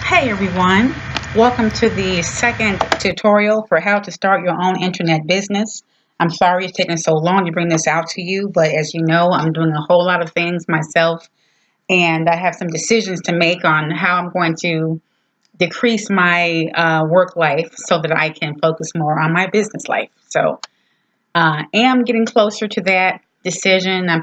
Hey everyone, welcome to the second tutorial for how to start your own internet business. I'm sorry it's taking so long to bring this out to you, but as you know, I'm doing a whole lot of things myself and I have some decisions to make on how I'm going to decrease my work life so that I can focus more on my business life. So am getting closer to that decision. I'm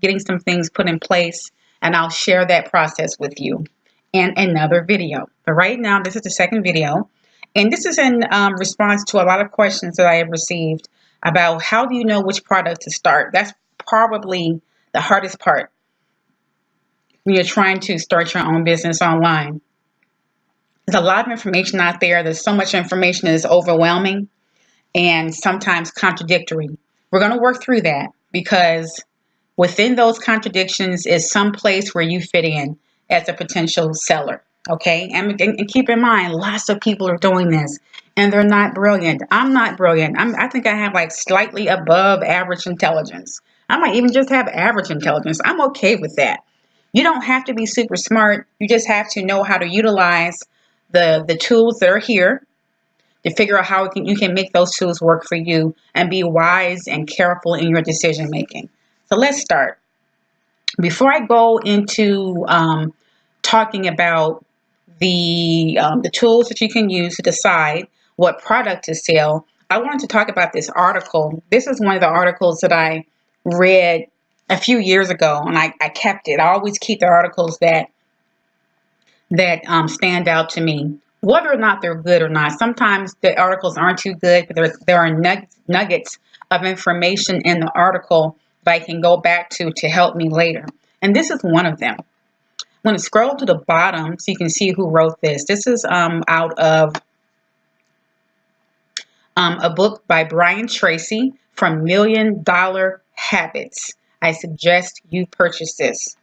getting some things put in place, and I'll share that process with you in another video. But right now, this is the second video, and this is in response to a lot of questions that I have received about how do you know which product to start. That's probably the hardest part when you're trying to start your own business online. There's a lot of information out there. There's so much information that is overwhelming and sometimes contradictory. We're going to work through that because within those contradictions is some place where you fit in as a potential seller. Okay, and keep in mind, lots of people are doing this and they're not brilliant. I'm not brilliant. I think I have like slightly above average intelligence. I might even just have average intelligence. I'm okay with that. You don't have to be super smart. You just have to know how to utilize the tools that are here to figure out how you can make those tools work for you and be wise and careful in your decision making. So let's start. Before I go into talking about the tools that you can use to decide what product to sell, I wanted to talk about this article. This is one of the articles that I read a few years ago, and I kept it. I always keep the articles that stand out to me, whether or not they're good or not. Sometimes the articles aren't too good, but there are nuggets of information in the article that I can go back to help me later. And this is one of them. I'm going to scroll to the bottom so you can see who wrote this. This is out of a book by Brian Tracy from $1 Million Habits. I suggest you purchase this.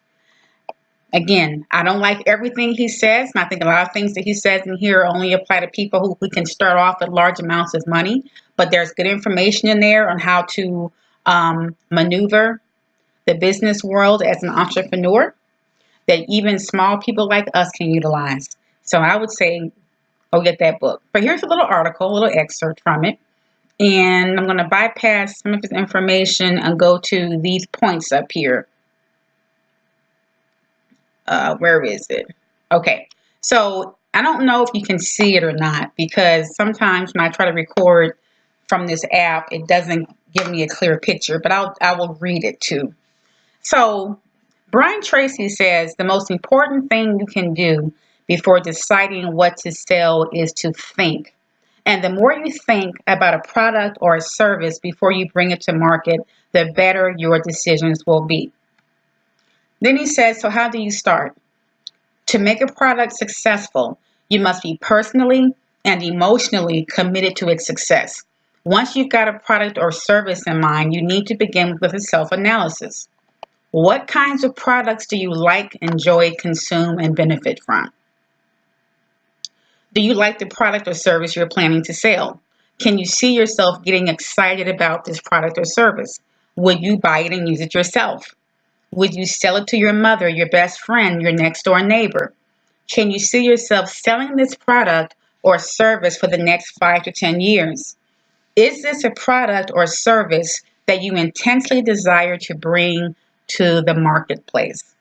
Again, I don't like everything he says, and I think a lot of things that he says in here only apply to people who can start off with large amounts of money, but there's good information in there on how to maneuver the business world as an entrepreneur that even small people like us can utilize. So I would say go get that book. But here's a little article, a little excerpt from it, and I'm going to bypass some of his information and go to these points up here. Where is it? Okay, so I don't know if you can see it or not because sometimes when I try to record from this app, it doesn't give me a clear picture, but I will read it too. So Brian Tracy says the most important thing you can do before deciding what to sell is to think. And the more you think about a product or a service before you bring it to market, the better your decisions will be. Then he says, so how do you start? To make a product successful, you must be personally and emotionally committed to its success. Once you've got a product or service in mind, you need to begin with a self-analysis. What kinds of products do you like, enjoy, consume, and benefit from? Do you like the product or service you're planning to sell? Can you see yourself getting excited about this product or service? Would you buy it and use it yourself? Would you sell it to your mother, your best friend, your next door neighbor? Can you see yourself selling this product or service for the next 5 to 10 years? Is this a product or service that you intensely desire to bring to the marketplace?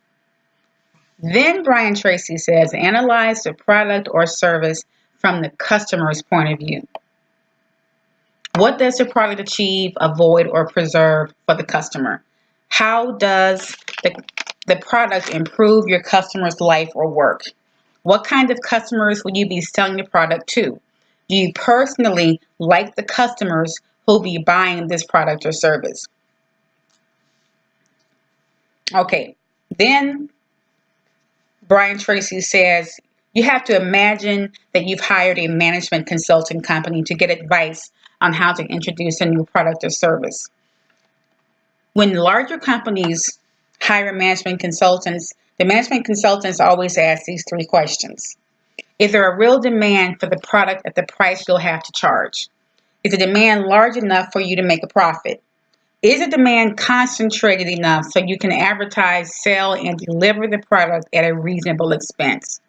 Then Brian Tracy says, analyze the product or service from the customer's point of view. What does the product achieve, avoid, or preserve for the customer? How does the product improve your customer's life or work? What kind of customers will you be selling the product to? Do you personally like the customers who'll be buying this product or service? Okay, then Brian Tracy says you have to imagine that you've hired a management consulting company to get advice on how to introduce a new product or service. When larger companies hire management consultants, the management consultants always ask these 3 questions. Is there a real demand for the product at the price you'll have to charge? Is the demand large enough for you to make a profit? Is the demand concentrated enough so you can advertise, sell, and deliver the product at a reasonable expense?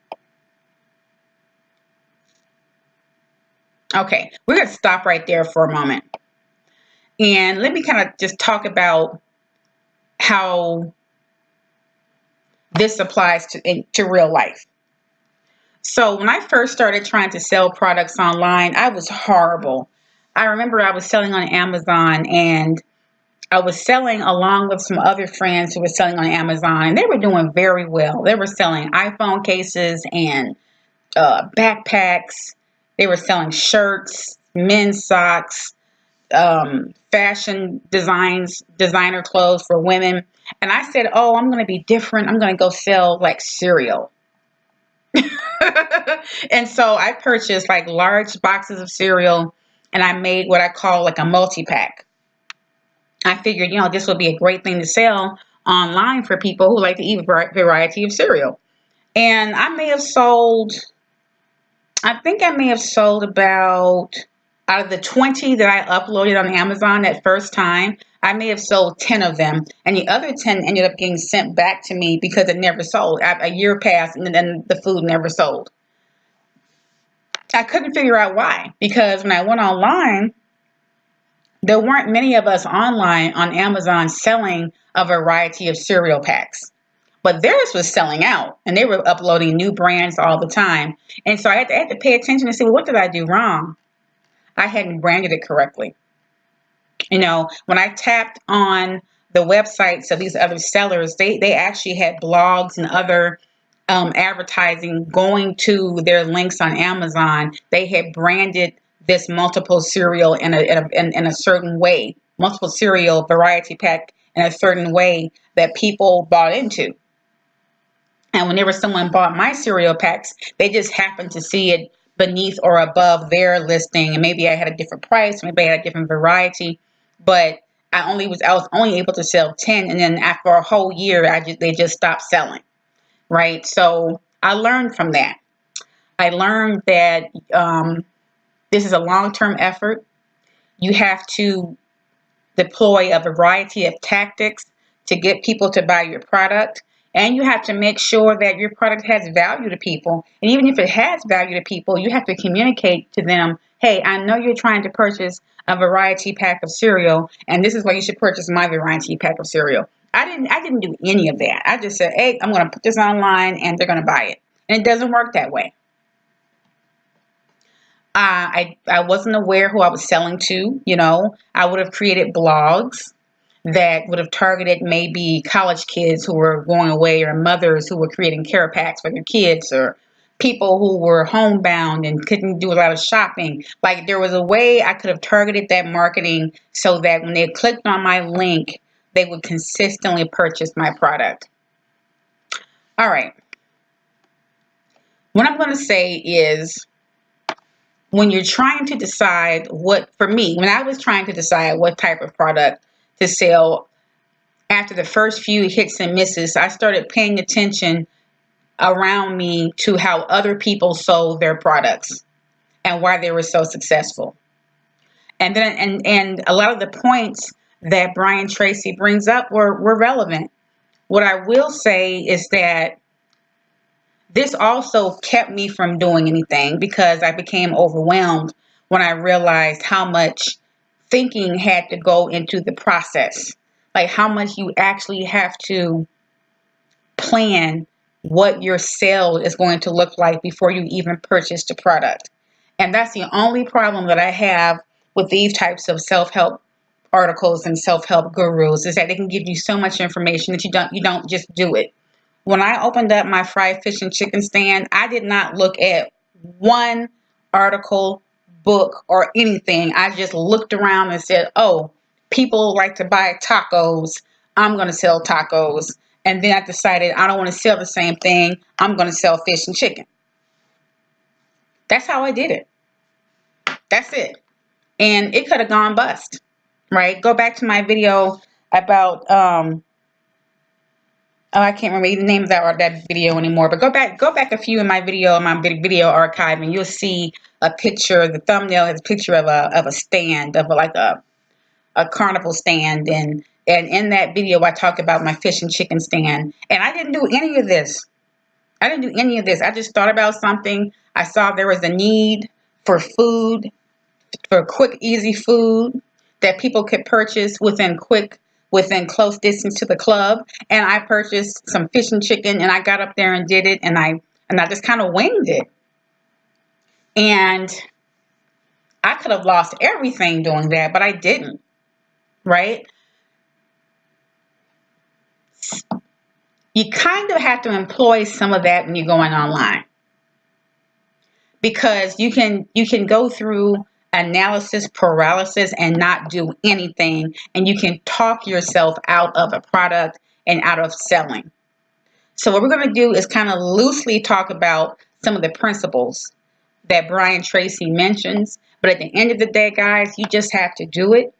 Okay, we're going to stop right there for a moment. And let me kind of just talk about how this applies to real life. So when I first started trying to sell products online, I was horrible. I remember I was selling on Amazon, and I was selling along with some other friends who were selling on Amazon, and they were doing very well. They were selling iPhone cases and backpacks. They were selling shirts, men's socks, fashion designer clothes for women. And I said, oh, I'm going to be different. I'm going to go sell like cereal. And so I purchased like large boxes of cereal, and I made what I call like a multi-pack. I figured, this would be a great thing to sell online for people who like to eat a variety of cereal. And I think I may have sold about, out of the 20 that I uploaded on Amazon that first time, I may have sold 10 of them. And the other 10 ended up getting sent back to me because it never sold. A year passed, and then the food never sold. I couldn't figure out why, because when I went online, there weren't many of us online on Amazon selling a variety of cereal packs. But theirs was selling out, and they were uploading new brands all the time. And so I had to pay attention and say, well, what did I do wrong? I hadn't branded it correctly. When I tapped on the websites of these other sellers, they actually had blogs and other advertising going to their links on Amazon. They had branded this multiple cereal in a certain way, multiple cereal variety pack in a certain way that people bought into. And whenever someone bought my cereal packs, they just happened to see it beneath or above their listing. And maybe I had a different price, maybe I had a different variety, but I was only able to sell 10. And then after a whole year, they just stopped selling. Right. So I learned from that. I learned that this is a long-term effort. You have to deploy a variety of tactics to get people to buy your product. And you have to make sure that your product has value to people. And even if it has value to people, you have to communicate to them, hey, I know you're trying to purchase a variety pack of cereal, and this is why you should purchase my variety pack of cereal. I didn't do any of that. I just said, hey, I'm going to put this online and they're going to buy it. And it doesn't work that way. I wasn't aware who I was selling to. I would have created blogs that would have targeted maybe college kids who were going away, or mothers who were creating care packs for their kids, or people who were homebound and couldn't do a lot of shopping. Like, there was a way I could have targeted that marketing so that when they clicked on my link, they would consistently purchase my product. All right. What I'm going to say is, when you're trying to decide when I was trying to decide what type of product to sell, after the first few hits and misses, I started paying attention around me to how other people sold their products and why they were so successful. And then and a lot of the points that Brian Tracy brings up were relevant. What I will say is that this also kept me from doing anything, because I became overwhelmed when I realized how much thinking had to go into the process. Like, how much you actually have to plan what your sale is going to look like before you even purchase the product. And that's the only problem that I have with these types of self-help articles and self-help gurus, is that they can give you so much information that you don't just do it. When I opened up my fried fish and chicken stand, I did not look at one article, book, or anything. I just looked around and said, oh, people like to buy tacos. I'm going to sell tacos. And then I decided I don't want to sell the same thing. I'm going to sell fish and chicken. That's how I did it. That's it. And it could have gone bust, right? Go back to my video about, I can't remember the name of that video anymore, but go back a few in my video archive, and you'll see a picture. The thumbnail has a picture of a stand, of like a carnival stand, and in that video I talk about my fish and chicken stand. And I didn't do any of this. I just thought about something. I saw there was a need for food for quick, easy food that people could purchase within close distance to the club. And I purchased some fish and chicken, and I got up there and did it, and I just kind of winged it. And I could have lost everything doing that, but I didn't, right? You kind of have to employ some of that when you're going online, because you can go through analysis paralysis and not do anything, and you can talk yourself out of a product and out of selling. So what we're going to do is kind of loosely talk about some of the principles that Brian Tracy mentions. But at the end of the day, guys, you just have to do it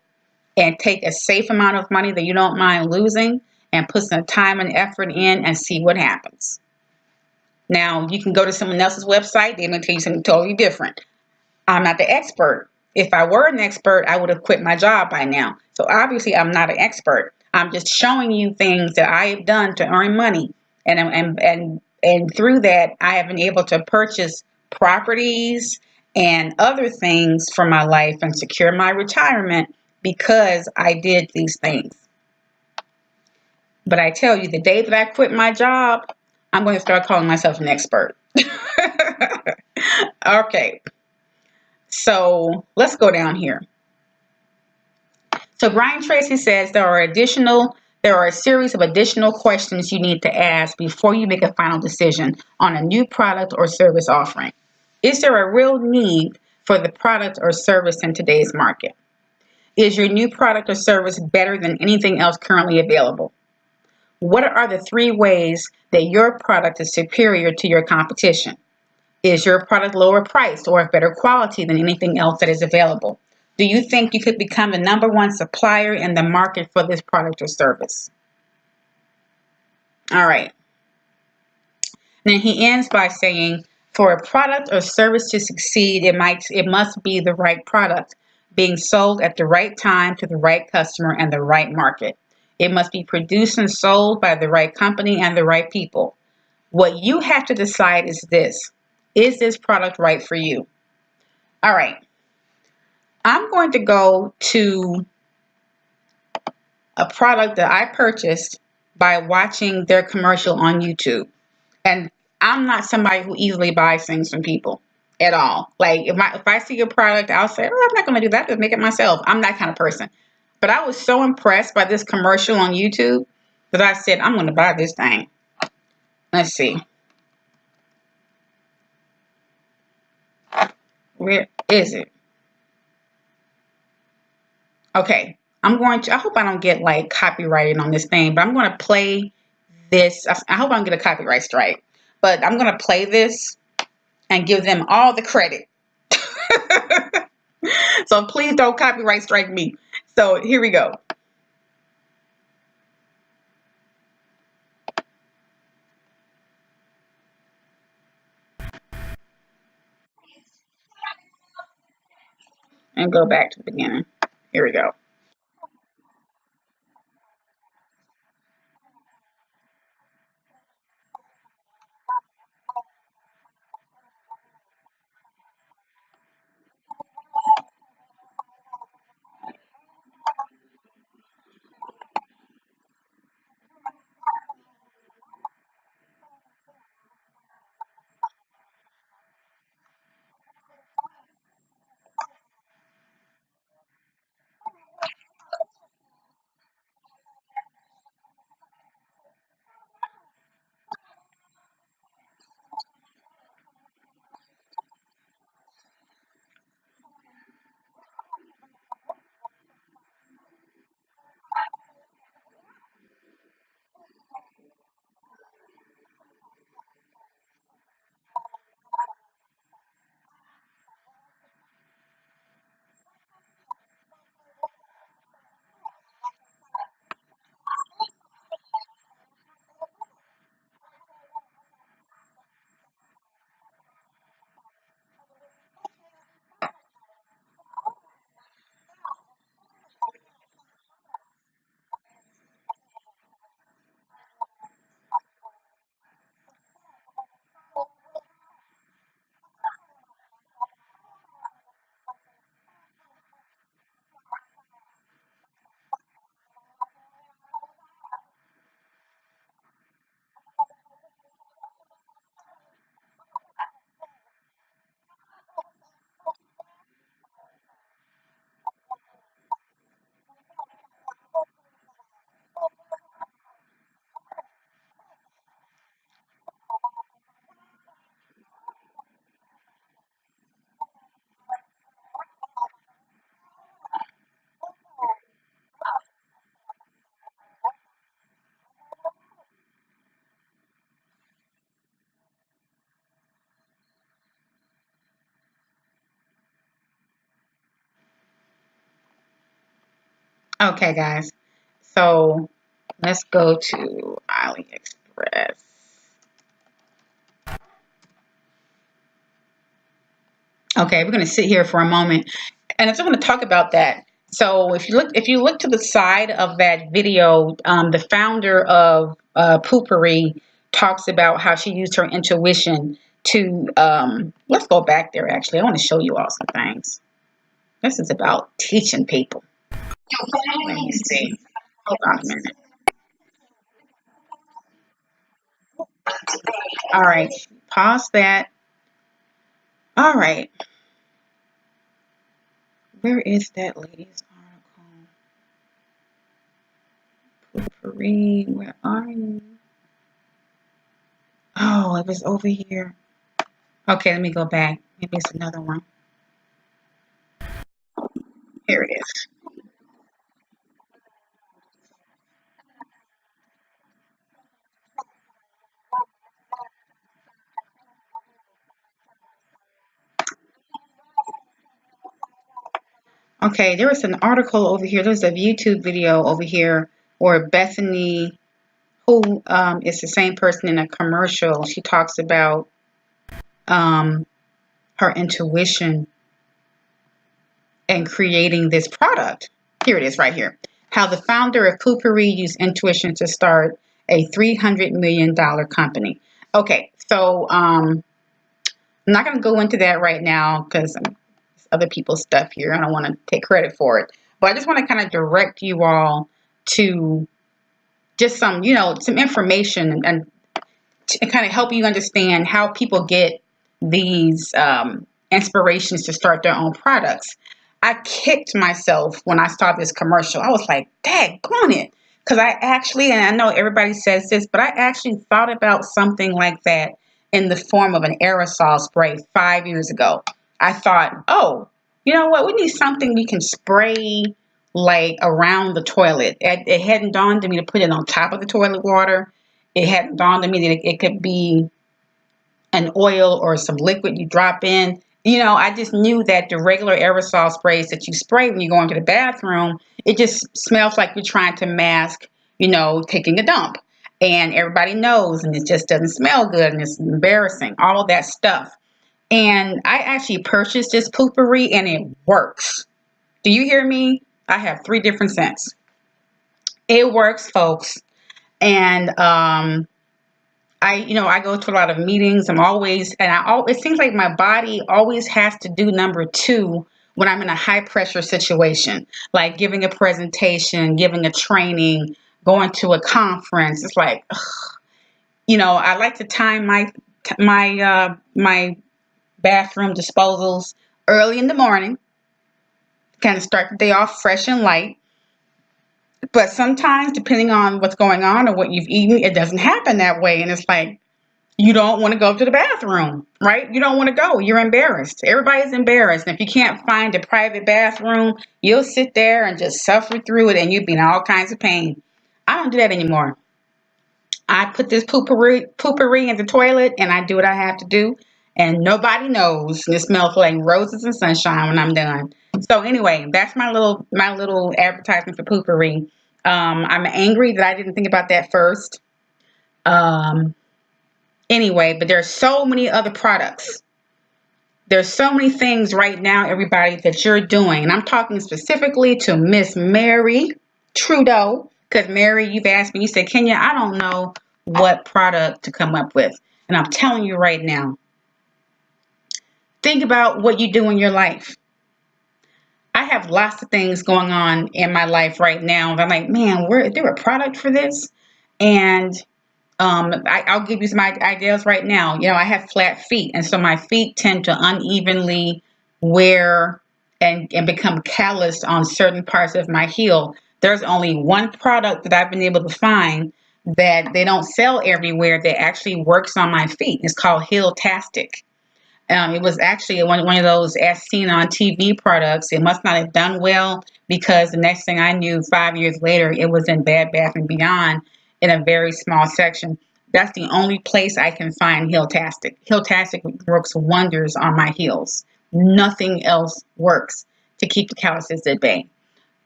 and take a safe amount of money that you don't mind losing and put some time and effort in and see what happens. Now, you can go to someone else's website. They may tell you something totally different. I'm not the expert. If I were an expert, I would have quit my job by now. So obviously, I'm not an expert. I'm just showing you things that I have done to earn money. And through that, I have been able to purchase properties and other things for my life and secure my retirement because I did these things. But I tell you, the day that I quit my job, I'm going to start calling myself an expert. Okay, so let's go down here. So Brian Tracy says there are a series of additional questions you need to ask before you make a final decision on a new product or service offering. Is there a real need for the product or service in today's market? Is your new product or service better than anything else currently available? What are the 3 ways that your product is superior to your competition? Is your product lower priced or of better quality than anything else that is available? Do you think you could become the #1 supplier in the market for this product or service? All right. Then he ends by saying, for a product or service to succeed, it must be the right product, being sold at the right time to the right customer and the right market. It must be produced and sold by the right company and the right people. What you have to decide is this: is this product right for you? All right. I'm going to go to a product that I purchased by watching their commercial on YouTube. And I'm not somebody who easily buys things from people at all. Like if I see a product, I'll say, "Oh, I'm not going to do that. Just make it myself." I'm that kind of person. But I was so impressed by this commercial on YouTube that I said, "I'm going to buy this thing." Let's see. Where is it? Okay. I hope I don't get like copyrighted on this thing, but I'm going to play this. I hope I don't get a copyright strike, but I'm going to play this and give them all the credit. So please don't copyright strike me. So here we go. And go back to the beginning. Here we go. Okay, guys. So let's go to AliExpress. Okay, we're going to sit here for a moment, and I just want to talk about that. So if you look to the side of that video, the founder of Poopery talks about how she used her intuition to. Let's go back there. Actually, I want to show you all some things. This is about teaching people. Let me see. Hold on a minute. All right, pause that. All right, where is that lady's article? Poopery, where are you? Oh, it was over here. Okay, let me go back. Maybe it's another one. Here it is. Okay, there was an article over here. There's a YouTube video over here where Bethany, who is the same person in a commercial, she talks about um, her intuition and creating this product. Here it is right here. How the founder of Poopery used intuition to start a $300 million company. Okay, so I'm not going to go into that right now because it's other people's stuff here. I don't want to take credit for it. But I just want to kind of direct you all to just some information and to kind of help you understand how people get these inspirations to start their own products. I kicked myself when I saw this commercial. I was like, daggone it. Because I actually, and I know everybody says this, but I actually thought about something like that in the form of an aerosol spray 5 years ago. I thought, oh, you know what? We need something we can spray like around the toilet. It hadn't dawned on me to put it on top of the toilet water. It hadn't dawned on me that it could be an oil or some liquid you drop in. I just knew that the regular aerosol sprays that you spray when you go into the bathroom, it just smells like you're trying to mask, taking a dump. And everybody knows, and it just doesn't smell good, and it's embarrassing, all of that stuff. And I actually purchased this poopery, and it works. Do you hear me? I have 3 different scents. It works, folks. And I go to a lot of meetings. It seems like my body always has to do number 2 when I'm in a high pressure situation, like giving a presentation, giving a training, going to a conference. It's like, I like to time my bathroom disposals early in the morning, kind of start the day off fresh and light. But sometimes, depending on what's going on or what you've eaten, it doesn't happen that way. And it's like, you don't want to go to the bathroom, right? You don't want to go. You're embarrassed. Everybody's embarrassed. And if you can't find a private bathroom, you'll sit there and just suffer through it and you'll be in all kinds of pain. I don't do that anymore. I put this poopery in the toilet and I do what I have to do. And nobody knows. And it smells like roses and sunshine when I'm done. So anyway, that's my little advertisement for poopery. I'm angry that I didn't think about that first. Anyway, but there's so many other products. There's so many things right now, everybody, that you're doing. And I'm talking specifically to Miss Mary Trudeau. Because Mary, you've asked me, you said, Kenya, I don't know what product to come up with. And I'm telling you right now, think about what you do in your life. I have lots of things going on in my life right now. I'm like, man, is there a product for this? And I'll give you some ideas right now. I have flat feet, and so my feet tend to unevenly wear and become calloused on certain parts of my heel. There's only one product that I've been able to find that they don't sell everywhere that actually works on my feet. It's called Heel-tastic. It was actually one of those as seen on TV products. It must not have done well because the next thing I knew, 5 years later, it was in Bed Bath & Beyond in a very small section. That's the only place I can find Heel-tastic. Heel-tastic works wonders on my heels. Nothing else works to keep the calluses at bay.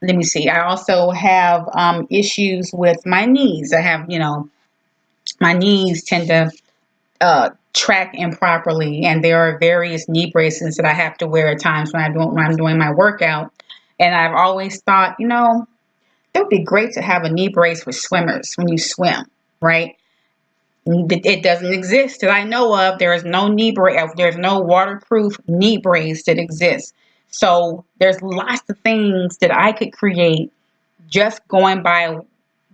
let me see. I also have issues with my knees. I have, my knees tend to track improperly, and there are various knee braces that I have to wear at times when I'm doing my workout. And I've always thought, it would be great to have a knee brace for swimmers when you swim, right? It doesn't exist that I know of. There is no knee brace. There's no waterproof knee brace that exists. So there's lots of things that I could create just going by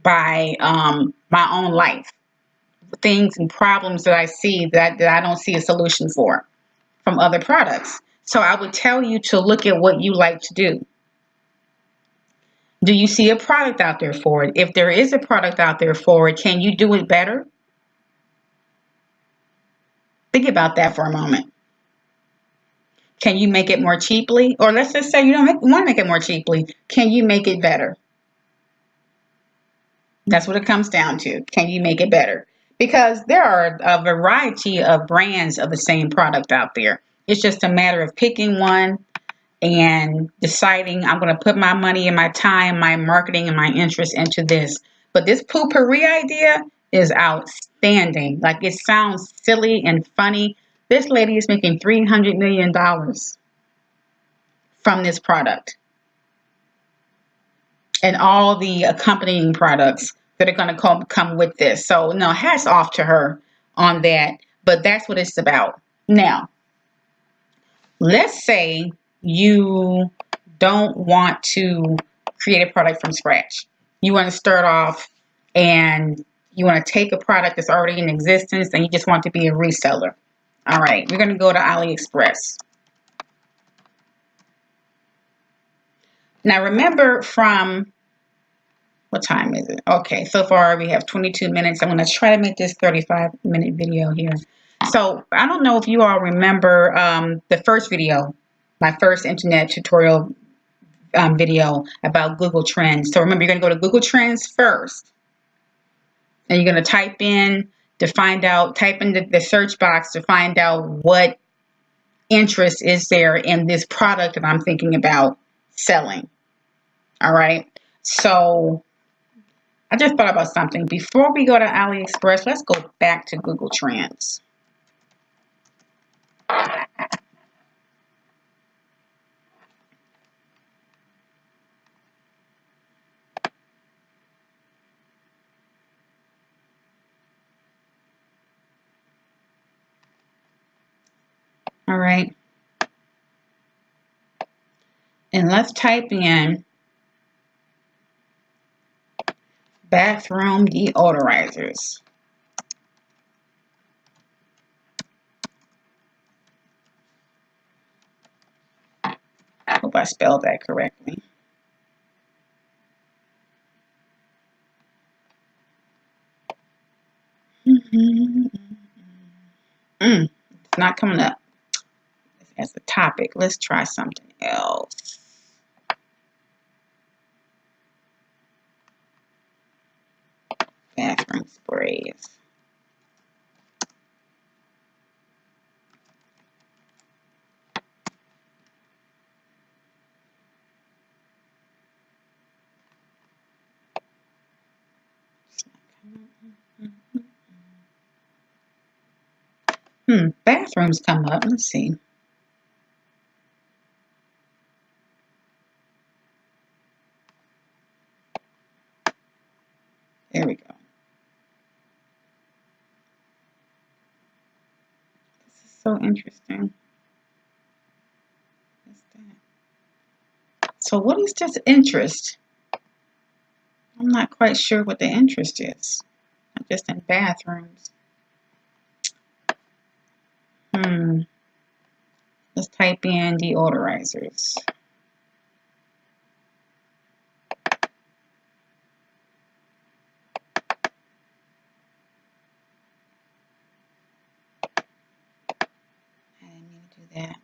my own life, things and problems that I see that I don't see a solution for from other products. So I would tell you to look at what you like to do. Do you see a product out there for it? If there is a product out there for it, can you do it better? Think about that for a moment. Can you make it more cheaply? Or let's just say you don't want to make it more cheaply. Can you make it better? That's what it comes down to. Can you make it better? Because there are a variety of brands of the same product out there. It's just a matter of picking one and deciding I'm going to put my money and my time, my marketing and my interest into this. But this poopery idea is outstanding. Like, it sounds silly and funny. This lady is making $300 million from this product and all the accompanying products that are going to come with this. So, no, hats off to her on that. But that's what it's about. Now, let's say you don't want to create a product from scratch. You want to start off and you want to take a product that's already in existence and you just want to be a reseller. All right, we're going to go to AliExpress. Now, remember from, what time is it? Okay, so far we have 22 minutes. I'm going to try to make this 35-minute video here. So I don't know if you all remember the first video, my first internet tutorial video about Google Trends. So remember, you're going to go to Google Trends first. And you're going to type in the search box to find out what interest is there in this product that I'm thinking about selling. All right. So I just thought about something. Before we go to AliExpress, let's go back to Google Trends. All right. And let's type in bathroom deodorizers. I hope I spelled that correctly. It's not coming up as a topic. Let's try something else. Bathroom sprays. Bathrooms come up. Let's see. There we go. This is so interesting. What's that? So what is this interest? I'm not quite sure what the interest is. Just in bathrooms. Let's type in deodorizers. I didn't mean to do that.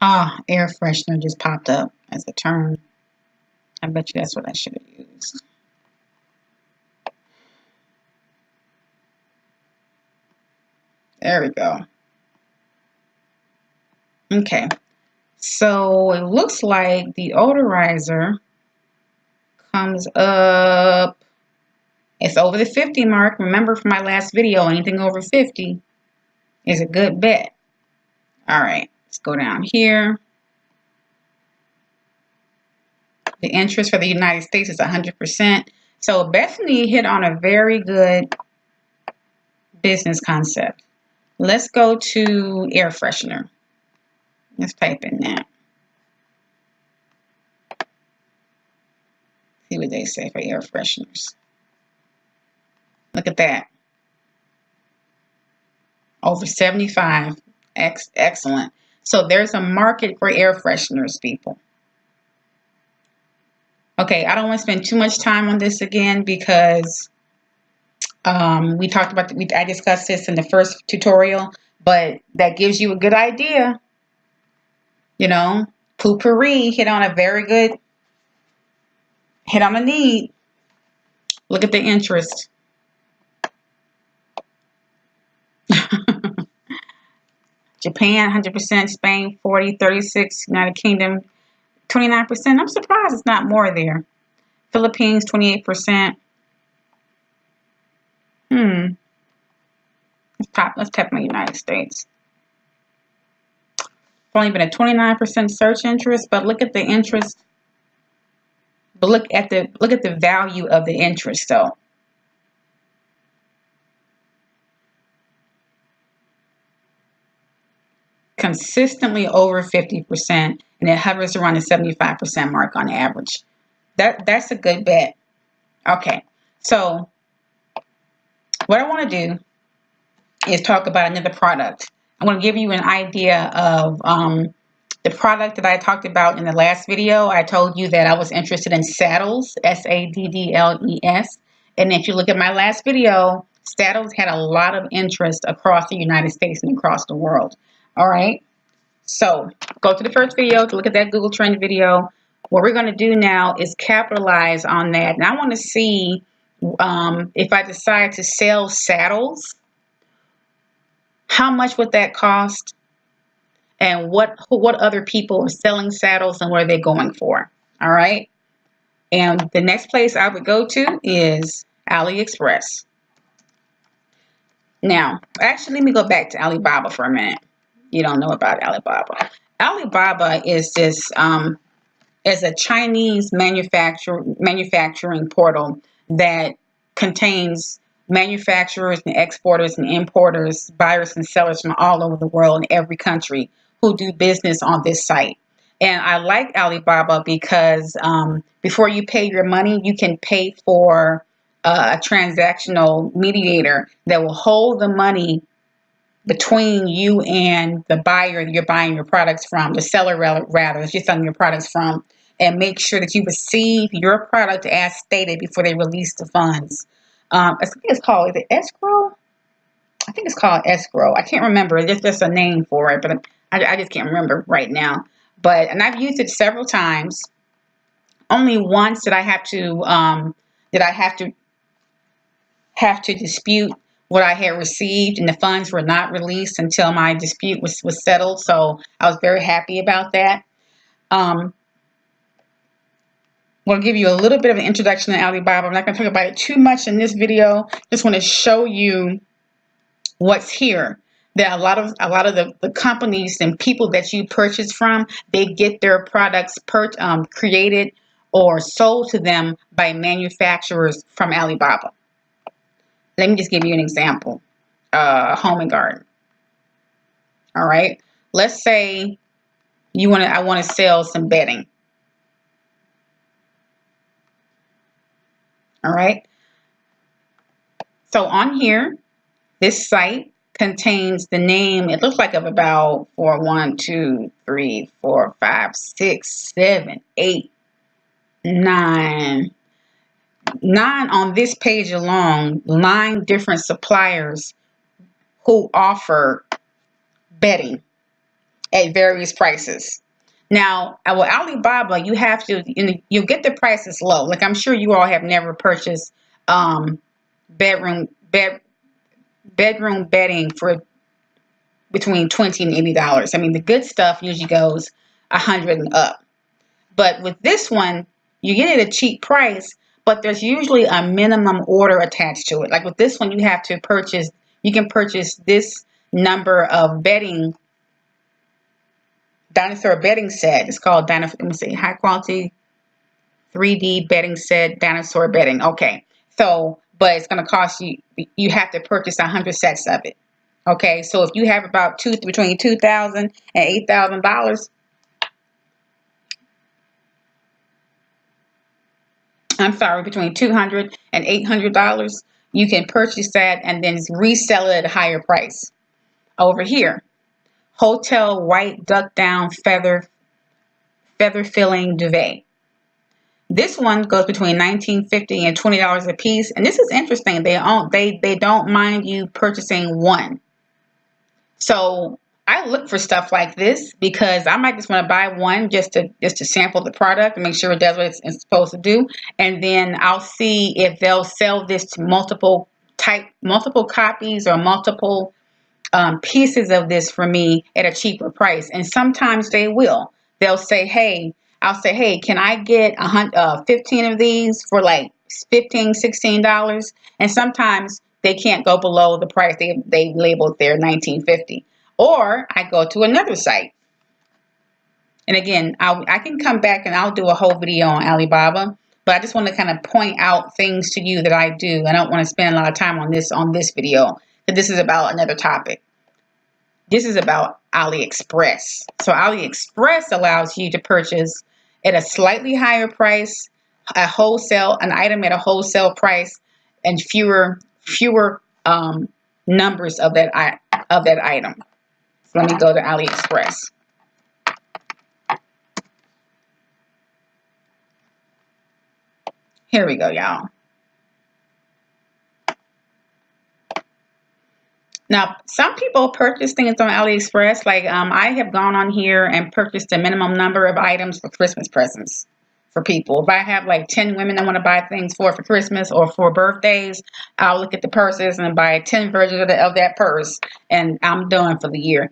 Ah, air freshener just popped up as a term. I bet you that's what I should have used. There we go. Okay. So it looks like the odorizer comes up. It's over the 50 mark. Remember from my last video, anything over 50 is a good bet. All right, let's go down here. The interest for the United States is 100%. So Bethany hit on a very good business concept. Let's go to air freshener. Let's type in that. See what they say for air fresheners. Look at that. Over 75. Excellent. So there's a market for air fresheners, people. Okay, I don't want to spend too much time on this again because we talked about, I discussed this in the first tutorial, but that gives you a good idea. You know, Poopery hit on a very good, hit on a need. Look at the interest. Japan, 100%, Spain, 40, 36, United Kingdom, 29%. I'm surprised it's not more there. Philippines, 28%. Let's tap my United States. Only been a 29% search interest, but look at the interest. But look at the value of the interest though. Consistently over 50%, and it hovers around the 75% mark on average. That's a good bet. Okay, so what I want to do is talk about another product. I'm going to give you an idea of the product that I talked about in the last video. I told you that I was interested in saddles, saddles. And if you look at my last video, saddles had a lot of interest across the United States and across the world. All right. So go to the first video to look at that Google Trend video. What we're going to do now is capitalize on that. And I want to see if I decide to sell saddles, how much would that cost? And what other people are selling saddles and what are they going for? All right. And the next place I would go to is AliExpress. Now, actually, let me go back to Alibaba for a minute. You don't know about Alibaba. Alibaba is this is a Chinese manufacturing portal that contains manufacturers and exporters and importers, buyers and sellers from all over the world in every country who do business on this site. And I like Alibaba because before you pay your money, you can pay for a transactional mediator that will hold the money between you and the buyer that you're buying your products from, the seller rather, that you're selling your products from, and make sure that you receive your product as stated before they release the funds. I think it's called, is it escrow? I think it's called escrow. I can't remember. There's just a name for it, but I just can't remember right now. And I've used it several times. Only once did I have to dispute what I had received, and the funds were not released until my dispute was settled. So I was very happy about that. We'll give you a little bit of an introduction to Alibaba. I'm not going to talk about it too much in this video. Just want to show you what's here. That a lot of the companies and people that you purchase from, they get their products created or sold to them by manufacturers from Alibaba. Let me just give you an example. Home and garden. All right. Let's say I want to sell some bedding. All right. So on here, this site contains the name. It looks like of about 1, 2, 3, 4, 5, 6, 7, 8, 9. 9 on this page alone. 9 different suppliers who offer bedding. at various prices. Now, with Alibaba, you have to, you get the prices low. Like I'm sure you all have never purchased um, bedroom bed bedroom bedding for between $20 and $80. I mean, the good stuff usually goes 100 and up. But with this one, you get it at a cheap price, but there's usually a minimum order attached to it. Like with this one, you have to purchase. You can purchase this number of bedding dinosaur bedding set. It's called dinosaur. Let me see, high quality 3D bedding set, dinosaur bedding. Okay, so but it's going to cost you. You have to purchase 100 sets of it. Okay, so if you have about between $2,000 and $8,000, I'm sorry, between $200 and $800, you can purchase that and then resell it at a higher price. Over here, Hotel White Duck Down Feather Filling Duvet. This one goes between $19.50 and $20 a piece, and this is interesting. They don't mind you purchasing one. So I look for stuff like this because I might just want to buy one just to sample the product and make sure it does what it's supposed to do, and then I'll see if they'll sell this to multiple copies or multiple pieces of this for me at a cheaper price. And sometimes they will. They'll say, "Hey," I'll say, "Hey, can I get 15 of these for like $15, $16?" And sometimes they can't go below the price they labeled there, $19.50. Or I go to another site. And again, I can come back and I'll do a whole video on Alibaba. But I just want to kind of point out things to you that I do. I don't want to spend a lot of time on this video, because this is about another topic. This is about AliExpress. So AliExpress allows you to purchase at a slightly higher price, an item at a wholesale price, and fewer numbers of that item. So let me go to AliExpress. Here we go, y'all. Now, some people purchase things on AliExpress. Like I have gone on here and purchased a minimum number of items for Christmas presents for people. If I have like 10 women I want to buy things for Christmas or for birthdays, I'll look at the purses and buy 10 versions of that purse, and I'm done for the year.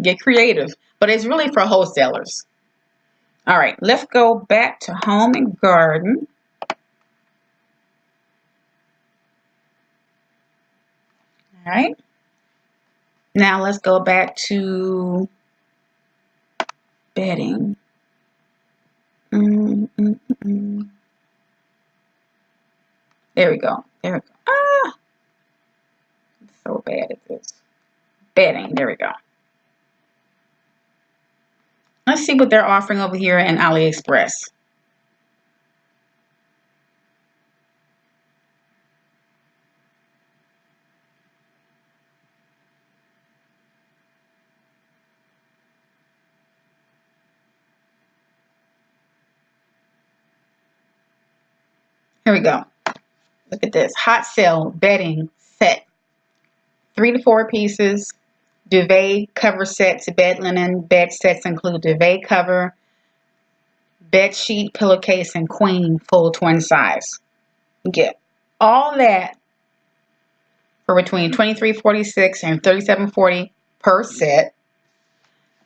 Get creative. But it's really for wholesalers. All right, let's go back to Home and Garden. All right. Now let's go back to bedding. There we go. There we go. I'm so bad at this. Bedding. There we go. Let's see what they're offering over here in AliExpress. Here we go. Look at this. Hot sale bedding set. 3 to 4 pieces. Duvet cover sets. Bed linen. Bed sets include duvet cover, bed sheet, pillowcase, and queen full twin size. You get all that for between $23.46 and $37.40 per set.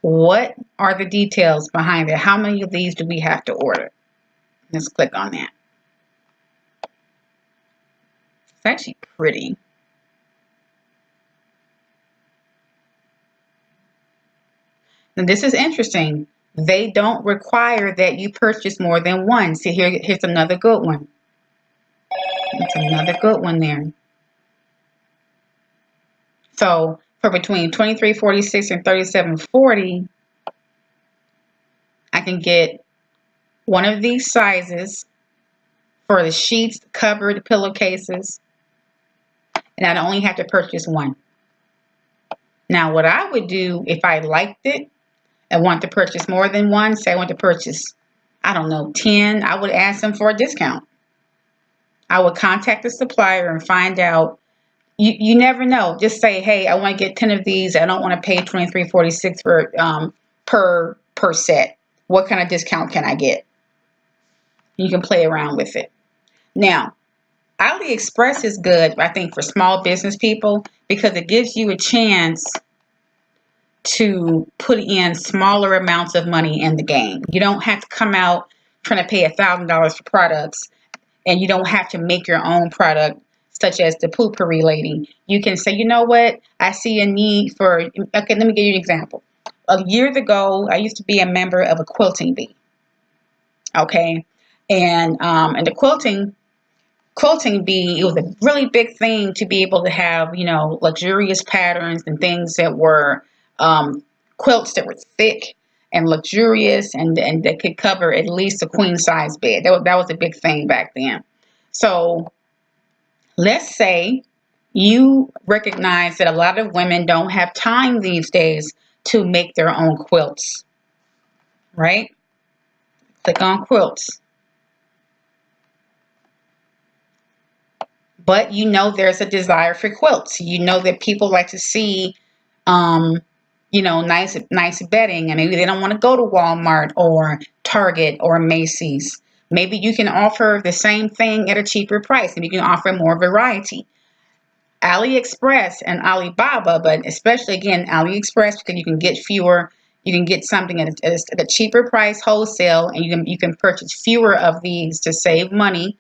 What are the details behind it? How many of these do we have to order? Let's click on that. It's actually pretty. Now this is interesting. They don't require that you purchase more than one. See, here's another good one. It's another good one there. So for between $23.46 and $37.40, I can get one of these sizes for the sheets, covered pillowcases, and I'd only have to purchase one. Now, what I would do if I liked it and want to purchase more than one, say I want to purchase, I don't know, 10, I would ask them for a discount. I would contact the supplier and find out You never know. Just say, hey, I want to get 10 of these. I don't want to pay $23.46 for per set. What kind of discount can I get? You can play around with it. Now, AliExpress is good, I think, for small business people because it gives you a chance to put in smaller amounts of money in the game. You don't have to come out trying to pay $1,000 for products, and you don't have to make your own product, such as the poopery lady. You can say, you know what? I see a need for, okay, let me give you an example. Years ago, I used to be a member of a quilting bee. Okay. And the quilting bee, it was a really big thing to be able to have, luxurious patterns and things that were quilts that were thick and luxurious and that could cover at least a queen size bed. That was a big thing back then. So let's say you recognize that a lot of women don't have time these days to make their own quilts, right? Click on quilts. But there's a desire for quilts. You know that people like to see, nice bedding, and maybe they don't want to go to Walmart or Target or Macy's. Maybe you can offer the same thing at a cheaper price, and you can offer more variety. AliExpress and Alibaba, but especially again AliExpress, because you can get fewer. You can get something at a cheaper price wholesale, and you can purchase fewer of these to save money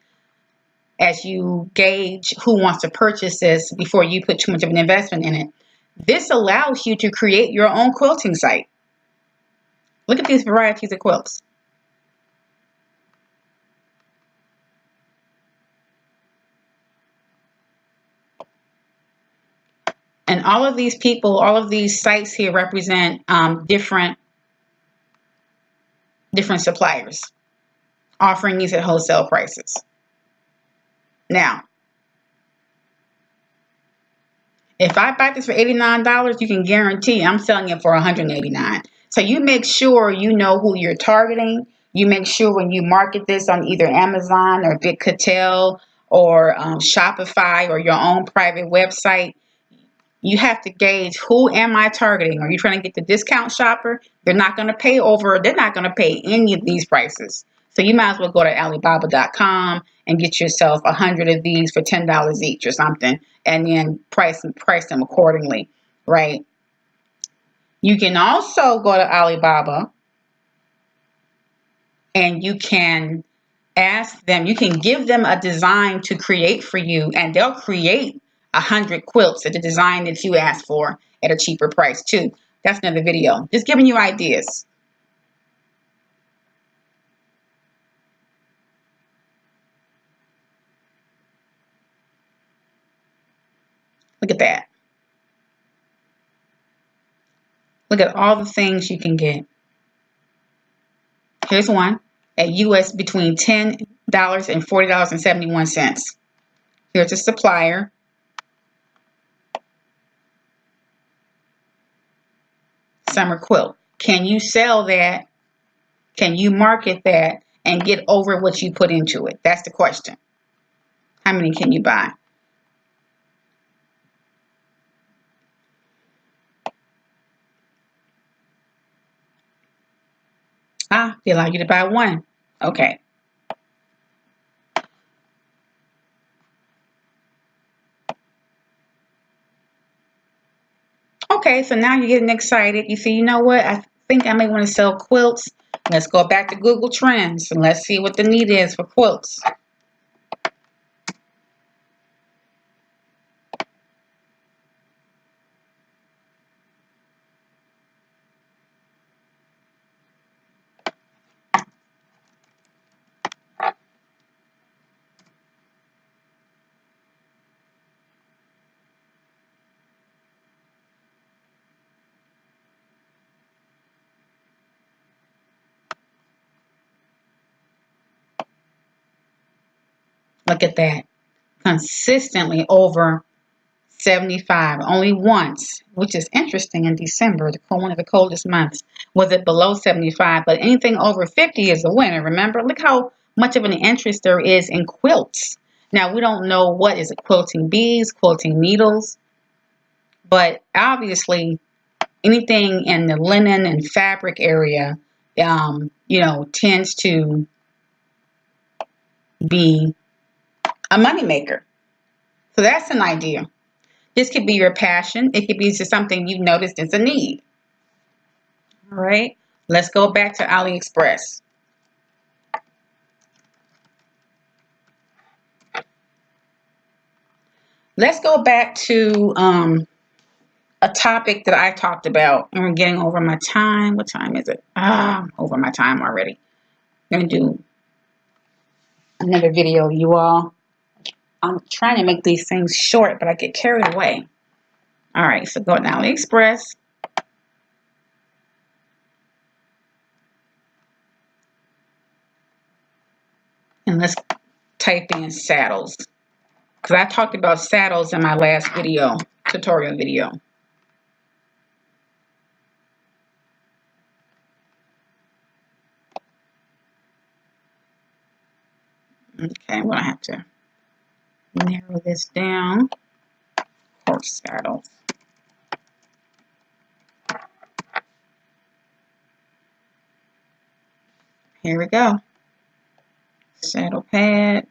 as you gauge who wants to purchase this before you put too much of an investment in it. This allows you to create your own quilting site. Look at these varieties of quilts. And all of these people, all of these sites here represent different suppliers offering these at wholesale prices. Now, if I buy this for $89, you can guarantee I'm selling it for $189. So you make sure you know who you're targeting. You make sure when you market this on either Amazon or Big Cartel or Shopify or your own private website, you have to gauge, who am I targeting? Are you trying to get the discount shopper? They're not going to pay any of these prices. So you might as well go to Alibaba.com and get yourself 100 of these for $10 each or something, and then price them accordingly, right? You can also go to Alibaba and you can ask them, you can give them a design to create for you, and they'll create 100 quilts at the design that you asked for at a cheaper price too. That's another video. Just giving you ideas. Look at that. Look at all the things you can get. Here's one at US between $10 and $40.71. Here's a supplier. Summer quilt. Can you sell that? Can you market that and get over what you put into it? That's the question. How many can you buy? They allow you to buy one. Okay. Okay, so now you're getting excited. You see, you know what? I think I may want to sell quilts. Let's go back to Google Trends and let's see what the need is for quilts. Look at that. Consistently over 75. Only once, which is interesting, in December, one of the coldest months, was it below 75. But anything over 50 is a winner. Remember, look how much of an interest there is in quilts. Now, we don't know what is it, quilting beads, quilting needles, but obviously anything in the linen and fabric area, tends to be a moneymaker. So that's an idea. This could be your passion. It could be just something you've noticed is a need. All right, let's go back to AliExpress. Let's go back to a topic that I talked about, and we're getting over my time. What time is it? I'm over my time already. I'm going to do another video, you all. I'm trying to make these things short, but I get carried away. All right, so go to AliExpress. And let's type in saddles, because I talked about saddles in my last video, tutorial video. Okay, I'm going to have to narrow this down. Horse saddles. Here we go. Saddle pad.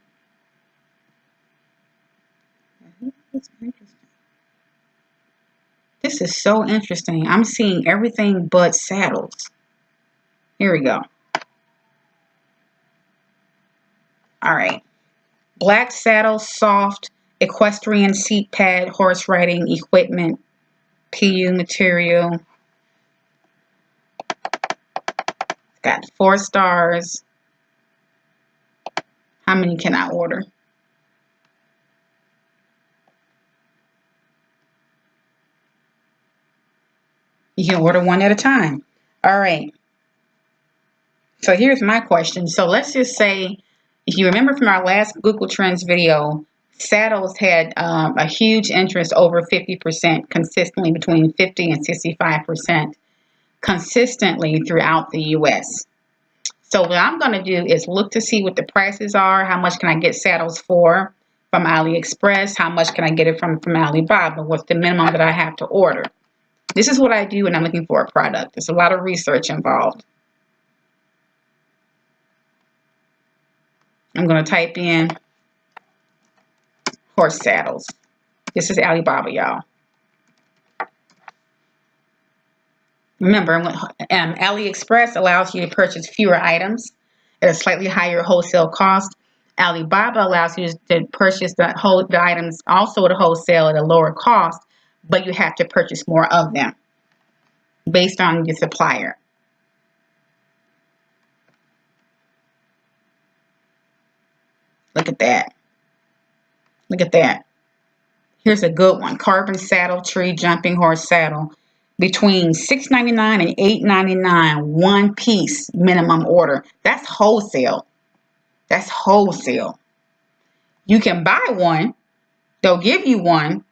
This is so interesting. I'm seeing everything but saddles. Here we go. All right. Black saddle, soft, equestrian seat pad, horse riding equipment, PU material. It's got 4 stars. How many can I order? You can order one at a time. All right. So here's my question. So let's just say, if you remember from our last Google Trends video, saddles had a huge interest, over 50%, consistently between 50 and 65%, consistently throughout the U.S. So what I'm going to do is look to see what the prices are. How much can I get saddles from AliExpress? How much can I get it from Alibaba? What's the minimum that I have to order? This is what I do when I'm looking for a product. There's a lot of research involved. I'm going to type in horse saddles. This is Alibaba, y'all. Remember, AliExpress allows you to purchase fewer items at a slightly higher wholesale cost. Alibaba allows you to purchase the items also at a wholesale at a lower cost, but you have to purchase more of them based on your supplier. Look at that. Look at that. Here's a good one. Carbon saddle, tree jumping horse saddle. Between $6.99 and $8.99, one piece minimum order. That's wholesale. That's wholesale. You can buy one. They'll give you one.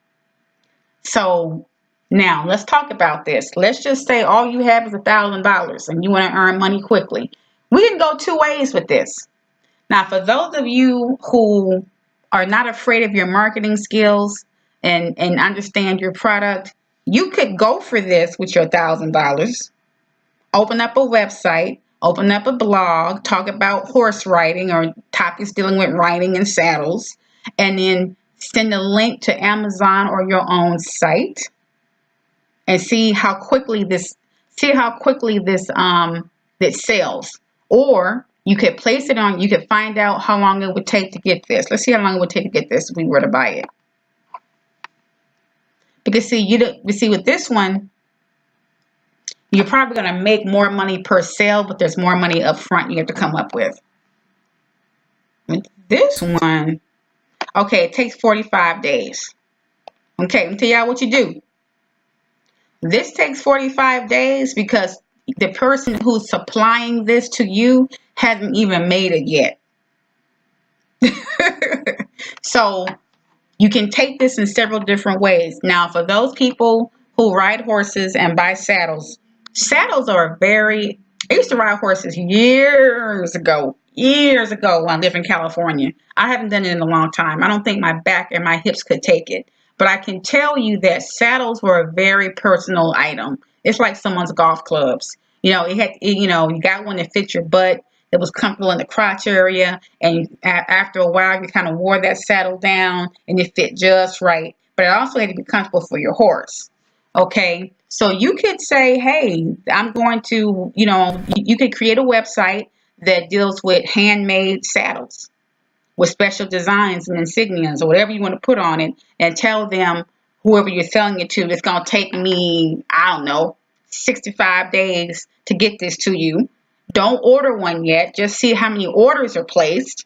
So now let's talk about this. Let's just say all you have is $1,000 and you want to earn money quickly. We can go 2 ways with this. Now, for those of you who are not afraid of your marketing skills and understand your product, you could go for this with your $1,000. Open up a website, open up a blog, talk about horse riding or topics dealing with riding and saddles, and then send a link to Amazon or your own site and see how quickly this sells. Or you could place it on, you could find out how long it would take to get this. Let's see how long it would take to get this if we were to buy it. Because see, with this one, you're probably going to make more money per sale, but there's more money up front you have to come up with. With this one, okay, it takes 45 days. Okay, let me tell y'all what you do. This takes 45 days because the person who's supplying this to you hasn't even made it yet. So you can take this in several different ways. Now, for those people who ride horses and buy saddles, saddles are I used to ride horses years ago, years ago when I lived in California. I haven't done it in a long time. I don't think my back and my hips could take it. But I can tell you that saddles were a very personal item. It's like someone's golf clubs. You got one that fits your butt, that was comfortable in the crotch area, and after a while, you kind of wore that saddle down, and it fit just right. But it also had to be comfortable for your horse. Okay, so you could say, hey, I'm going to, you could create a website that deals with handmade saddles with special designs and insignias or whatever you want to put on it, and tell them, whoever you're selling it to, it's going to take me, I don't know, 65 days to get this to you. Don't order one yet. Just see how many orders are placed,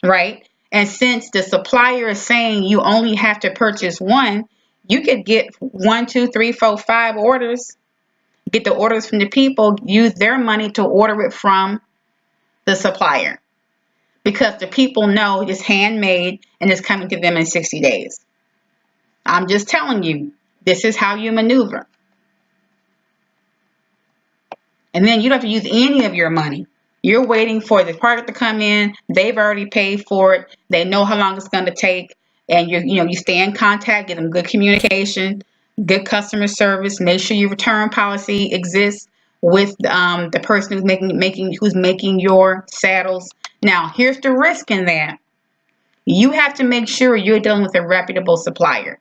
right? And since the supplier is saying you only have to purchase one, you could get 1, 2, 3, 4, 5 orders. Get the orders from the people, use their money to order it from the supplier, because the people know it's handmade and it's coming to them in 60 days. I'm just telling you, this is how you maneuver. And then you don't have to use any of your money. You're waiting for the product to come in. They've already paid for it. They know how long it's going to take. And you stay in contact, give them good communication, good customer service. Make sure your return policy exists with the person who's making your saddles. Now, here's the risk in that. You have to make sure you're dealing with a reputable supplier.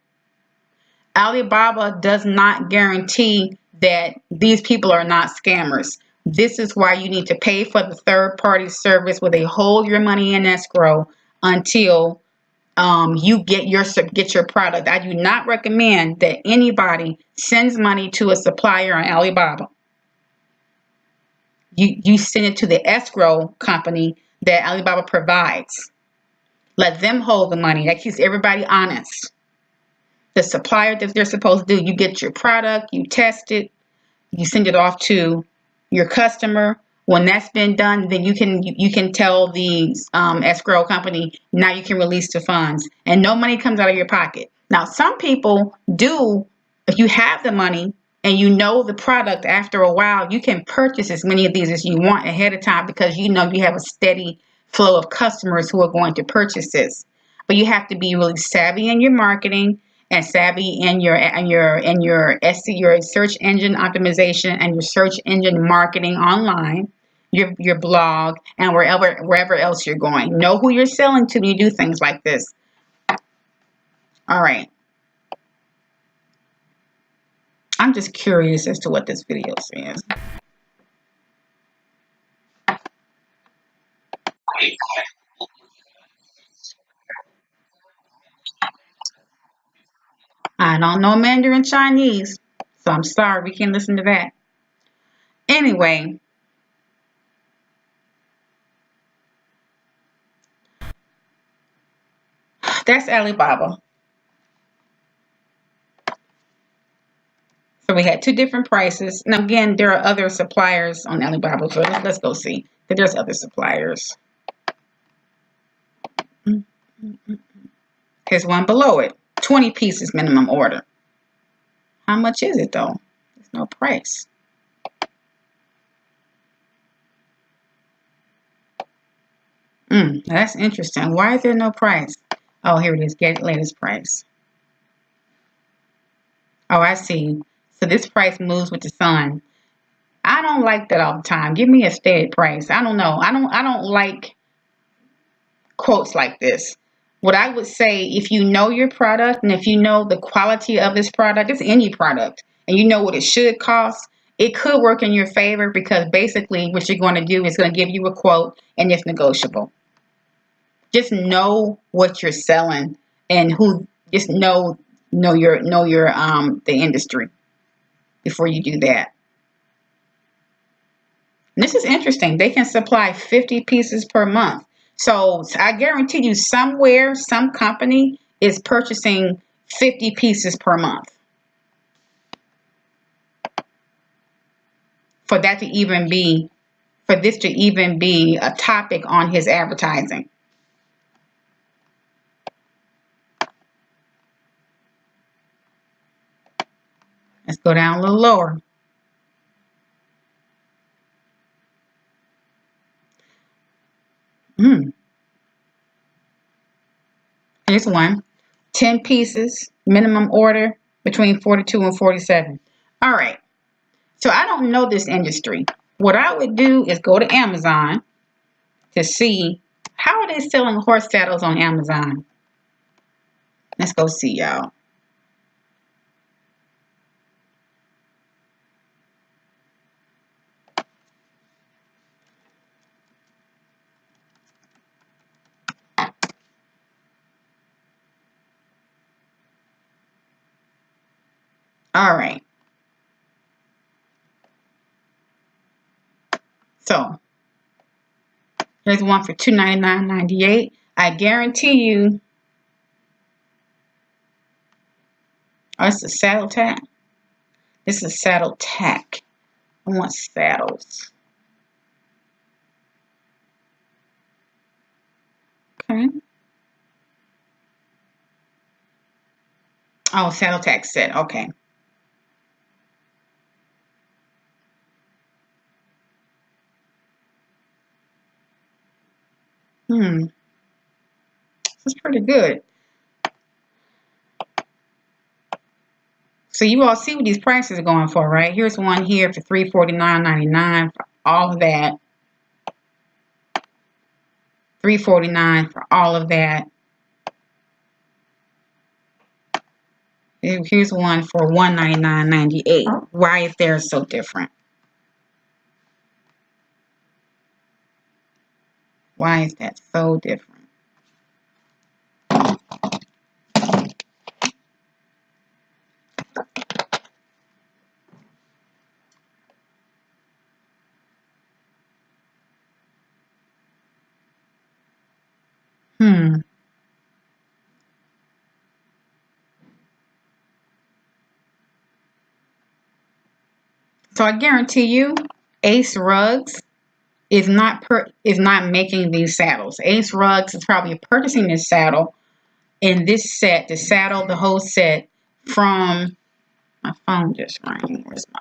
Alibaba does not guarantee that these people are not scammers. This is why you need to pay for the third-party service where they hold your money in escrow until you get your product. I do not recommend that anybody sends money to a supplier on Alibaba. You send it to the escrow company that Alibaba provides. Let them hold the money. That keeps everybody honest. The supplier that they're supposed to do, you get your product, you test it, you send it off to your customer. When that's been done, then you can tell the escrow company, now you can release the funds, and no money comes out of your pocket. Now, some people do, if you have the money and you know the product, after a while, you can purchase as many of these as you want ahead of time, because you know you have a steady flow of customers who are going to purchase this. But you have to be really savvy in your marketing and savvy in your search engine optimization and your search engine marketing online, your blog, and wherever else you're going. Know who you're selling to when you do things like this. All right. I'm just curious as to what this video says. I don't know Mandarin Chinese, so I'm sorry, we can't listen to that. Anyway, that's Alibaba. So we had two different prices. Now again, there are other suppliers on Alibaba, so let's go see. There's other suppliers. Here's one below it. 20 pieces minimum order. How much is it though? There's no price. That's interesting. Why is there no price? Oh, here it is. Get latest price. Oh, I see. So this price moves with the sun. I don't like that all the time. Give me a steady price. I don't know. I don't like quotes like this. What I would say, if you know your product and if you know the quality of this product, it's any product, and you know what it should cost, it could work in your favor, because basically what you're going to do is going to give you a quote and it's negotiable. Just know what you're selling and just know your the industry before you do that. And this is interesting. They can supply 50 pieces per month. So I guarantee you somewhere, some company is purchasing 50 pieces per month for this to even be a topic on his advertising. Let's go down a little lower. Here's one. 10 pieces, minimum order between 42 and 47. All right. So I don't know this industry. What I would do is go to Amazon to see how are they selling horse saddles on Amazon. Let's go see, y'all. All right. So here's one for $299.98. I guarantee you. Oh, it's a saddle tack. This is a saddle tack. I want saddles. Okay. Oh, saddle tack set. Okay. This is pretty good. So you all see what these prices are going for, right? Here's one here for $349.99 for all of that. $349 for all of that. Here's one for $199.98. Why is theirs so different? Why is that so different? So I guarantee you, Ace Rugs is not making these saddles. Ace Rugs is probably purchasing this saddle in this set, the saddle, the whole set from my phone just rang. Where's my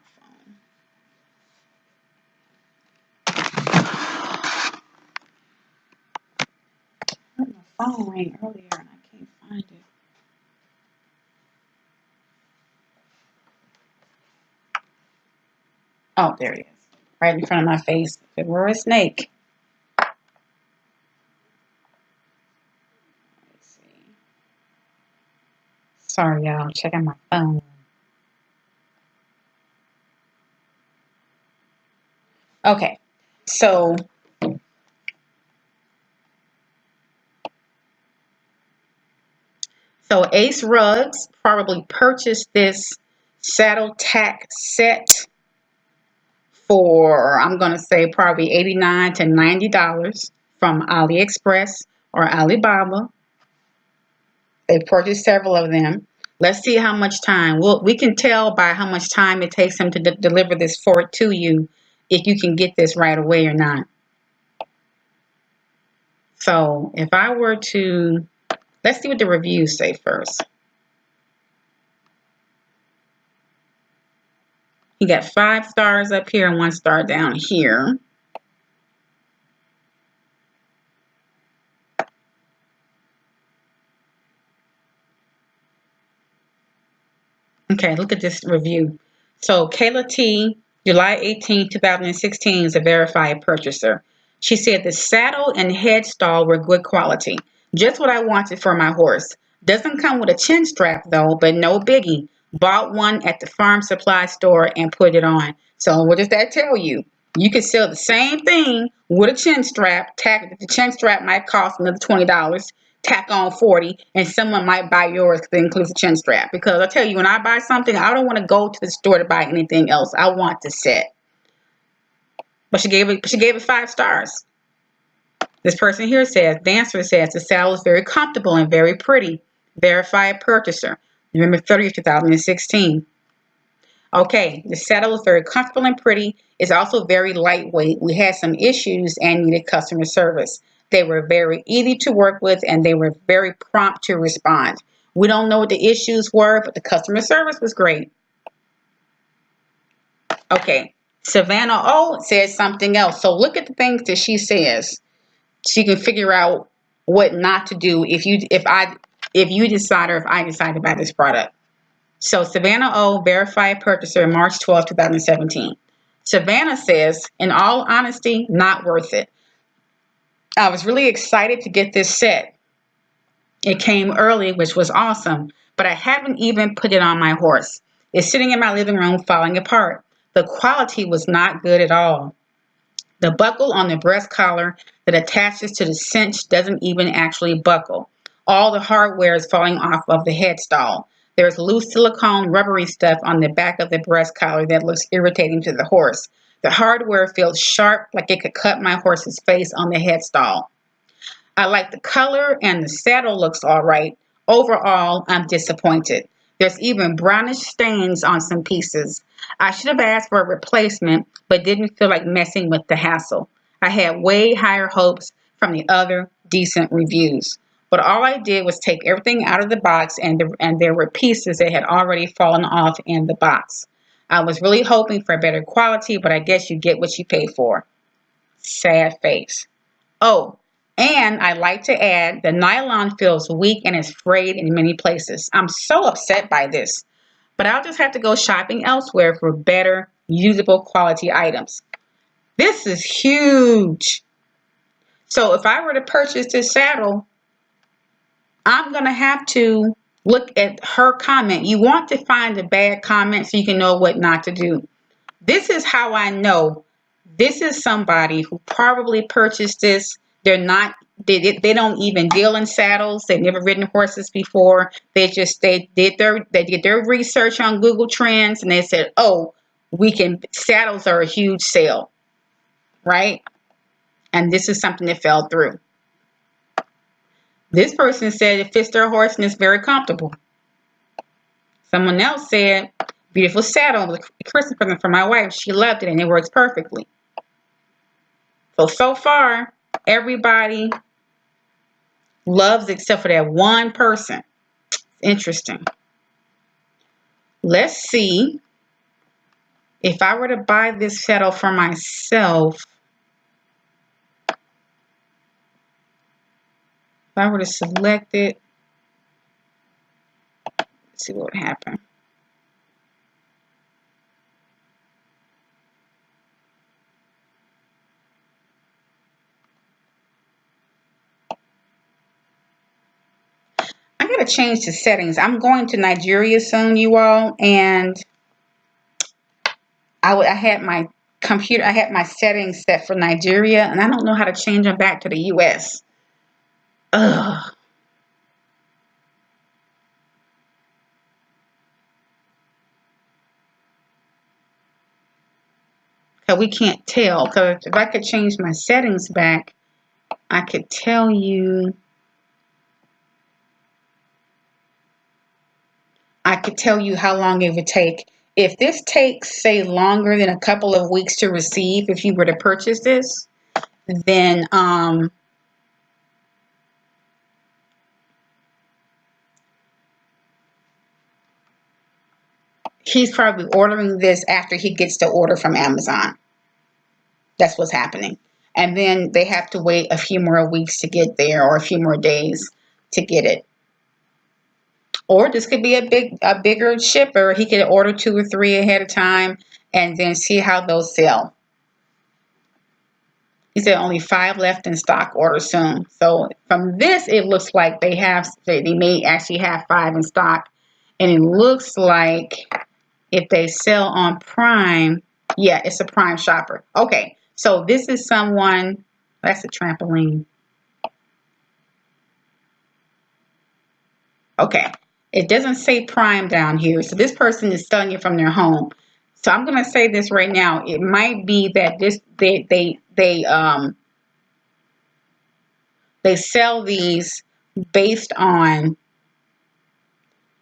phone? My phone rang earlier and I can't find it. Oh, there it is. Right in front of my face. If it were a snake. Let's see. Sorry, y'all. Checking my phone. Okay. So Ace Rugs probably purchased this saddle tack set for, I'm going to say, probably $89 to $90 from AliExpress or Alibaba. They purchased several of them. Let's see how much time. We can tell by how much time it takes them to deliver this fork to you if you can get this right away or not. So if I were to, let's see what the reviews say first. You got 5 stars up here and 1 star down here. Okay, look at this review. So Kayla T, July 18, 2016 is a verified purchaser. She said the saddle and head stall were good quality. Just what I wanted for my horse. Doesn't come with a chin strap though, but no biggie. Bought one at the farm supply store and put it on. So what does that tell you? You could sell the same thing with a chin strap. The chin strap might cost another $20. Tack on 40 and someone might buy yours that includes a chin strap. Because I tell you, when I buy something, I don't want to go to the store to buy anything else. I want the set. But she gave it 5 stars. This person here says, Dancer says, the saddle is very comfortable and very pretty. Verified purchaser. November 30th, 2016. Okay, the saddle is very comfortable and pretty. It's also very lightweight. We had some issues and needed customer service. They were very easy to work with and they were very prompt to respond. We don't know what the issues were, but the customer service was great. Okay, Savannah O says something else. So look at the things that she says. She can figure out what not to do if I if you decide or if I decide to buy this product. So Savannah O, verified purchaser, March 12, 2017. Savannah says, in all honesty, not worth it. I was really excited to get this set. It came early, which was awesome, but I haven't even put it on my horse. It's sitting in my living room falling apart. The quality was not good at all. The buckle on the breast collar that attaches to the cinch doesn't even actually buckle. All the hardware is falling off of the headstall. There's loose silicone rubbery stuff on the back of the breast collar that looks irritating to the horse. The hardware feels sharp, like it could cut my horse's face on the headstall. I like the color and the saddle looks all right. Overall, I'm disappointed. There's even brownish stains on some pieces. I should have asked for a replacement, but didn't feel like messing with the hassle. I had way higher hopes from the other decent reviews. But all I did was take everything out of the box, and there were pieces that had already fallen off in the box. I was really hoping for better quality, but I guess you get what you pay for. Sad face. Oh, and I'd like to add, the nylon feels weak and is frayed in many places. I'm so upset by this, but I'll just have to go shopping elsewhere for better, usable quality items. This is huge. So if I were to purchase this saddle, I'm going to have to look at her comment. You want to find a bad comment so you can know what not to do. This is how I know this is somebody who probably purchased this. They don't even deal in saddles. They've never ridden horses before. They did their research on Google Trends, and they said, "Oh, saddles are a huge sale." Right? And this is something that fell through. This person said it fits their horse and it's very comfortable. Someone else said, beautiful saddle, a Christmas present for my wife. She loved it and it works perfectly. So far, everybody loves it except for that one person. Interesting. Let's see if I were to buy this saddle for myself. If I were to select it, let's see what would happen. I gotta change the settings. I'm going to Nigeria soon, you all, and I had my computer, I had my settings set for Nigeria, and I don't know how to change them back to the US. Ugh. Because we can't tell. Because if I could change my settings back, I could tell you. I could tell you how long it would take. If this takes, say, longer than a couple of weeks to receive, if you were to purchase this, then he's probably ordering this after he gets the order from Amazon. That's what's happening. And then they have to wait a few more weeks to get there, or a few more days to get it. Or this could be a bigger shipper. He could order 2 or 3 ahead of time and then see how those sell. He said only 5 left in stock, order soon. So from this, it looks like they may actually have 5 in stock. And it looks like if they sell on Prime, yeah, it's a Prime shopper. Okay, so this is someone, that's a trampoline. Okay, it doesn't say Prime down here. So this person is selling it from their home. So I'm going to say this right now. It might be that they sell these based on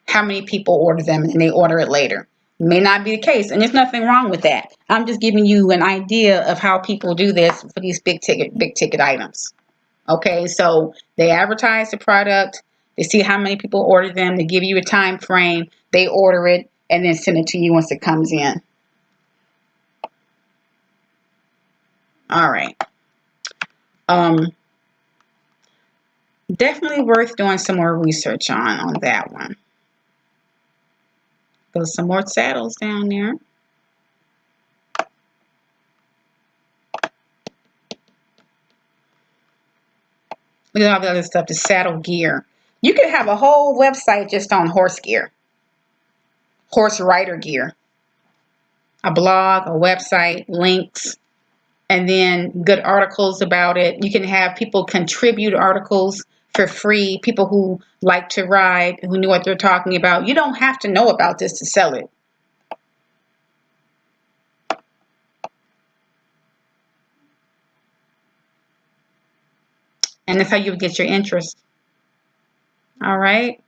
how many people order them, and they order it later. May not be the case, and there's nothing wrong with that. I'm just giving you an idea of how people do this for these big ticket items. Okay, so they advertise the product, they see how many people order them, they give you a time frame, they order it, and then send it to you once it comes in. All right. Definitely worth doing some more research on that one. There's some more saddles down there. Look at all the other stuff, the saddle gear. You could have a whole website just on horse gear, horse rider gear. A blog, a website, links, and then good articles about it. You can have people contribute articles for free, people who like to ride, who know what they're talking about. You don't have to know about this to sell it. And that's how you get your interest. All right.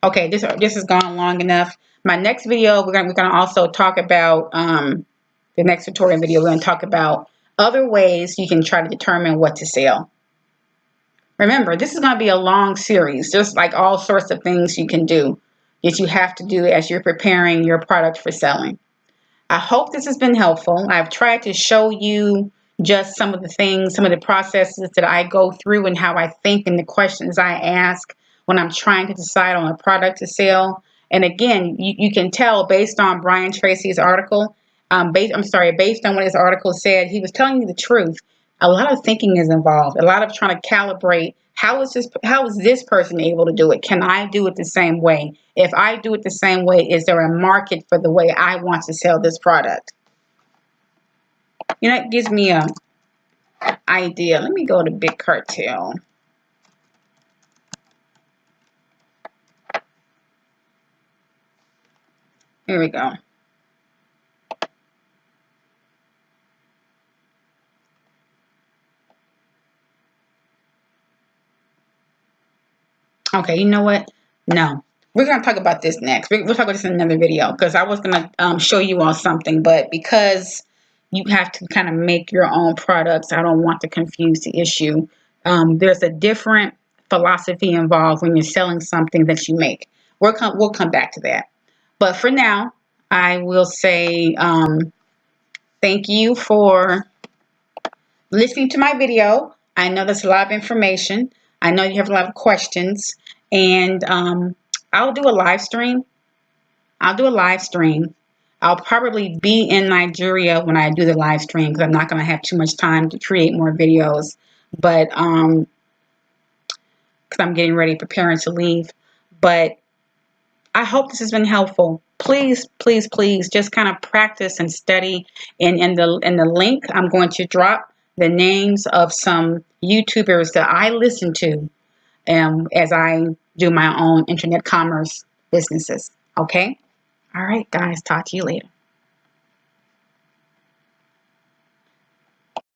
Okay, this has gone long enough. My next video, we're gonna also talk about the next tutorial video. We're gonna talk about other ways you can try to determine what to sell. Remember, this is going to be a long series, just like all sorts of things you can do that you have to do as you're preparing your product for selling. I hope this has been helpful. I've tried to show you just some of the things, some of the processes that I go through and how I think and the questions I ask when I'm trying to decide on a product to sell. And again, you can tell based on Brian Tracy's article, based on what his article said, he was telling you the truth. A lot of thinking is involved, a lot of trying to calibrate how is this person able to do it? Can I do it the same way? If I do it the same way, is there a market for the way I want to sell this product? You know, it gives me an idea. Let me go to Big Cartel. Here we go. Okay, you know what? No. We're going to talk about this next. We'll talk about this in another video because I was going to show you all something, but because you have to kind of make your own products, I don't want to confuse the issue. There's a different philosophy involved when you're selling something that you make. We'll come back to that. But for now, I will say thank you for listening to my video. I know that's a lot of information. I know you have a lot of questions. And I'll do a live stream. I'll probably be in Nigeria when I do the live stream because I'm not going to have too much time to create more videos. But because I'm getting ready, preparing to leave. But I hope this has been helpful. Please, please, please just kind of practice and study. In the link, I'm going to drop the names of some YouTubers that I listen to as I do my own internet commerce businesses. Okay? All right, guys. Talk to you later.